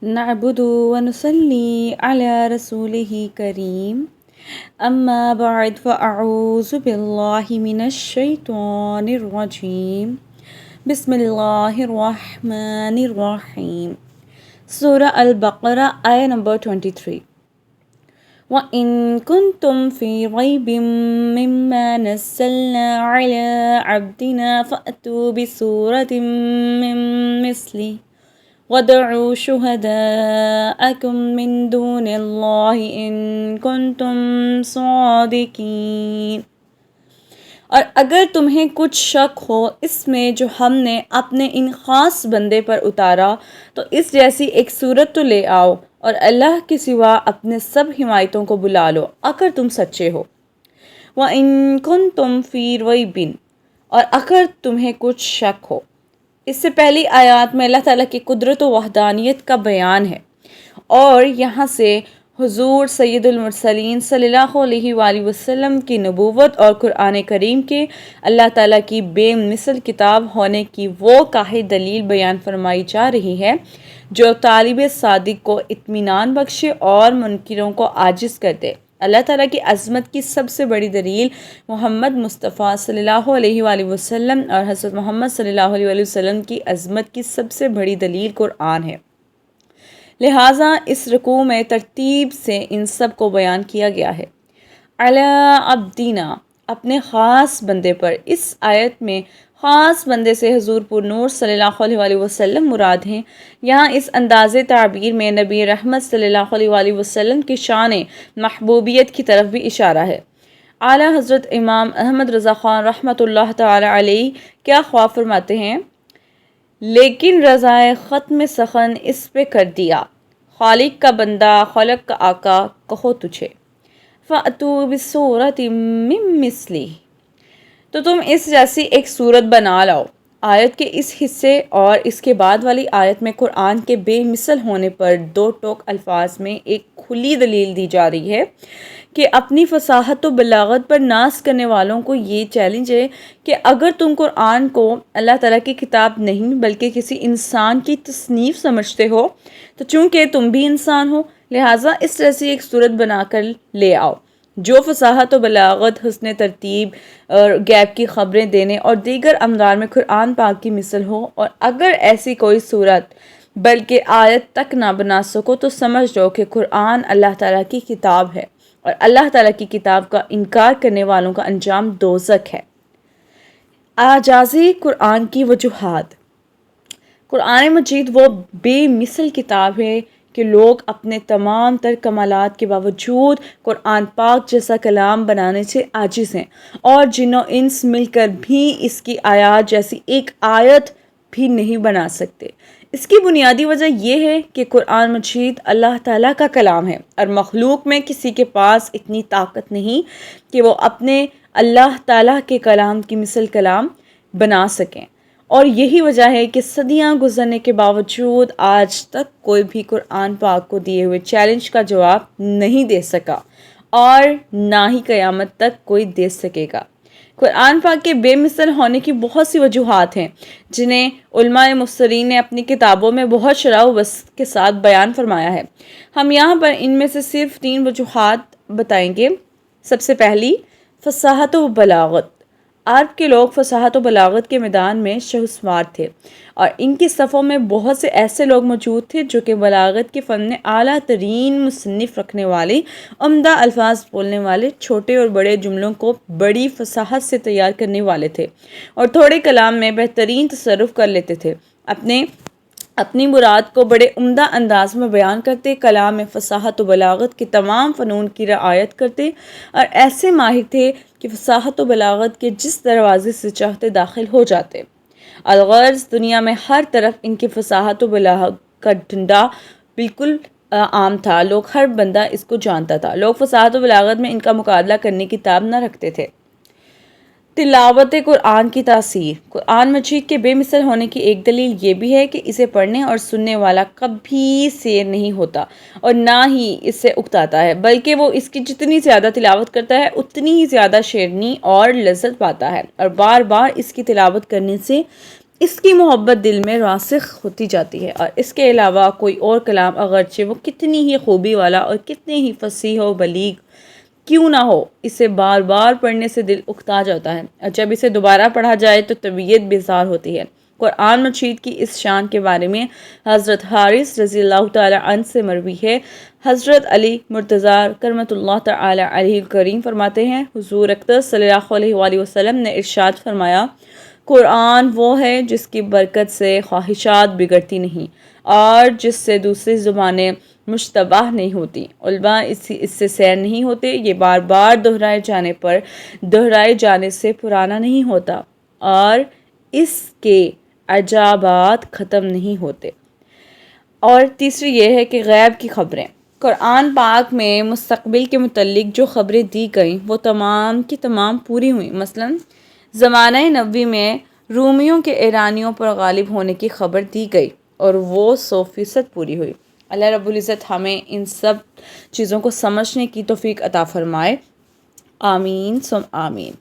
نعبد ونصلي على رسوله كريم أما بعد فأعوذ بالله من الشيطان الرجيم بسم الله الرحمن الرحيم سورة البقرة آية number 23. وَإِن كُنتُمْ فِي رَيْبٍ مِّمَّا نَزَّلْنَا عَلَىٰ عَبْدِنَا فَأْتُوا بِسُورَةٍ مِّن مِّثْلِهِ وَادْعُوا شُهَدَاءَكُم مِّن دُونِ اللَّهِ إِن كُنتُمْ صَادِقِينَ۔ اور اگر تمہیں کچھ شک ہو اس میں جو ہم نے اپنے ان خاص بندے پر اتارا تو اس جیسی ایک صورت تو لے آؤ اور اللہ کے سوا اپنے سب حمایتوں کو بلا لو اگر تم سچے ہو۔ وَإِن كُنتُمْ فِي رَيْبٍ، اور اگر تمہیں کچھ شک ہو۔ اس سے پہلی آیات میں اللہ تعالیٰ کی قدرت و وحدانیت کا بیان ہے، اور یہاں سے حضور سید المرسلین صلی اللہ علیہ وآلہ وسلم کی نبوت اور قرآن کریم کے اللہ تعالیٰ کی بے مثل کتاب ہونے کی وہ قاہر دلیل بیان فرمائی جا رہی ہے جو طالب صادق کو اطمینان بخشے اور منکروں کو عاجز کر دے۔ اللہ تعالیٰ کی عظمت کی سب سے بڑی دلیل محمد مصطفیٰ صلی اللہ علیہ وآلہ وسلم اور حضرت محمد صلی اللہ علیہ وآلہ وسلم کی عظمت کی سب سے بڑی دلیل قرآن ہے، لہٰذا اس رکوع میں ترتیب سے ان سب کو بیان کیا گیا ہے۔ علی عبدینا، اپنے خاص بندے پر۔ اس آیت میں خاص بندے سے حضور پر نور صلی اللہ علیہ وآلہ وسلم مراد ہیں۔ یہاں اس انداز تعبیر میں نبی رحمت صلی اللہ علیہ وآلہ وسلم کی شان محبوبیت کی طرف بھی اشارہ ہے۔ اعلیٰ حضرت امام احمد رضا خان رحمۃ اللہ تعالی علیہ کیا خواب فرماتے ہیں؟ لیکن رضائے ختم سخن اس پہ کر دیا، خالق کا بندہ خالق کا آقا کہو تجھے۔ فَأْتُوا بِسُورَةٍ مِّن مِّثْلِهِ، تو تم اس جیسی ایک صورت بنا لاؤ۔ آیت کے اس حصے اور اس کے بعد والی آیت میں قرآن کے بے مثل ہونے پر دو ٹوک الفاظ میں ایک کھلی دلیل دی جا رہی ہے کہ اپنی فصاحت و بلاغت پر ناز کرنے والوں کو یہ چیلنج ہے کہ اگر تم قرآن کو اللہ تعالیٰ کی کتاب نہیں بلکہ کسی انسان کی تصنیف سمجھتے ہو تو چونکہ تم بھی انسان ہو لہٰذا اس جیسی ایک صورت بنا کر لے آؤ جو فصاحت و بلاغت، حسن ترتیب اور غیب کی خبریں دینے اور دیگر امدار میں قرآن پاک کی مثل ہو، اور اگر ایسی کوئی صورت بلکہ آیت تک نہ بنا سکو تو سمجھ لو کہ قرآن اللہ تعالیٰ کی کتاب ہے اور اللہ تعالیٰ کی کتاب کا انکار کرنے والوں کا انجام دوزخ ہے۔ اعجازِ قرآن کی وجوہات۔ قرآن مجید وہ بے مثل کتاب ہے کہ لوگ اپنے تمام تر کمالات کے باوجود قرآن پاک جیسا کلام بنانے سے عاجز ہیں، اور جن و انس مل کر بھی اس کی آیات جیسی ایک آیت بھی نہیں بنا سکتے۔ اس کی بنیادی وجہ یہ ہے کہ قرآن مجید اللہ تعالیٰ کا کلام ہے اور مخلوق میں کسی کے پاس اتنی طاقت نہیں کہ وہ اپنے اللہ تعالیٰ کے کلام کی مثل کلام بنا سکیں، اور یہی وجہ ہے کہ صدیاں گزرنے کے باوجود آج تک کوئی بھی قرآن پاک کو دیے ہوئے چیلنج کا جواب نہیں دے سکا اور نہ ہی قیامت تک کوئی دے سکے گا۔ قرآن پاک کے بے مثل ہونے کی بہت سی وجوہات ہیں جنہیں علماء مفسرین نے اپنی کتابوں میں بہت شرح و بسط کے ساتھ بیان فرمایا ہے۔ ہم یہاں پر ان میں سے صرف 3 وجوہات بتائیں گے۔ سب سے پہلی، فصاحت و بلاغت۔ عرب کے لوگ فصاحت و بلاغت کے میدان میں شاہسوار تھے، اور ان کی صفوں میں بہت سے ایسے لوگ موجود تھے جو کہ بلاغت کے فن میں اعلیٰ ترین مصنف رکھنے والے، عمدہ الفاظ بولنے والے، چھوٹے اور بڑے جملوں کو بڑی فصاحت سے تیار کرنے والے تھے، اور تھوڑے کلام میں بہترین تصرف کر لیتے تھے۔ اپنی مراد کو بڑے عمدہ انداز میں بیان کرتے، کلام میں فصاحت و بلاغت کے تمام فنون کی رعایت کرتے، اور ایسے ماہر تھے کہ فصاحت و بلاغت کے جس دروازے سے چاہتے داخل ہو جاتے۔ الغرض دنیا میں ہر طرف ان کی فصاحت و بلاغت کا ڈنڈا بالکل عام تھا، ہر بندہ اس کو جانتا تھا۔ لوگ فصاحت و بلاغت میں ان کا مقابلہ کرنے کی تاب نہ رکھتے تھے۔ تلاوت قرآن کی تاثیر۔ قرآن مجید کے بے مثل ہونے کی ایک دلیل یہ بھی ہے کہ اسے پڑھنے اور سننے والا کبھی سیر نہیں ہوتا اور نہ ہی اس سے اکتاتا ہے، بلکہ وہ اس کی جتنی زیادہ تلاوت کرتا ہے اتنی ہی زیادہ شیرینی اور لذت پاتا ہے، اور بار بار اس کی تلاوت کرنے سے اس کی محبت دل میں راسخ ہوتی جاتی ہے، اور اس کے علاوہ کوئی اور کلام اگرچہ وہ کتنی ہی خوبی والا اور کتنے ہی فصیح و بلیغ کیوں نہ ہو، اسے بار بار پڑھنے سے دل اکتا جاتا ہے، اور جب اسے دوبارہ پڑھا جائے تو طبیعت بیزار ہوتی ہے۔ قرآن مجید کی اس شان کے بارے میں حضرت حارث رضی اللہ تعالی عنہ سے مروی ہے، حضرت علی مرتضیٰ کرمۃ اللہ تعالی علیہ کریم فرماتے ہیں، حضور اقدس صلی اللہ علیہ وآلہ وسلم نے ارشاد فرمایا، قرآن وہ ہے جس کی برکت سے خواہشات بگڑتی نہیں اور جس سے دوسری زبانیں مشتبہ نہیں ہوتی، علماء اس سے سیر نہیں ہوتے، یہ بار بار دہرائے جانے سے پرانا نہیں ہوتا اور اس کے عجائبات ختم نہیں ہوتے۔ اور تیسری یہ ہے کہ غیب کی خبریں، قرآن پاک میں مستقبل کے متعلق جو خبریں دی گئیں وہ تمام کی تمام پوری ہوئیں۔ مثلاً زمانہ نبوی میں رومیوں کے ایرانیوں پر غالب ہونے کی خبر دی گئی اور وہ 100% پوری ہوئی۔ اللہ رب العزت ہمیں ان سب چیزوں کو سمجھنے کی توفیق عطا فرمائے، آمین ثم آمین۔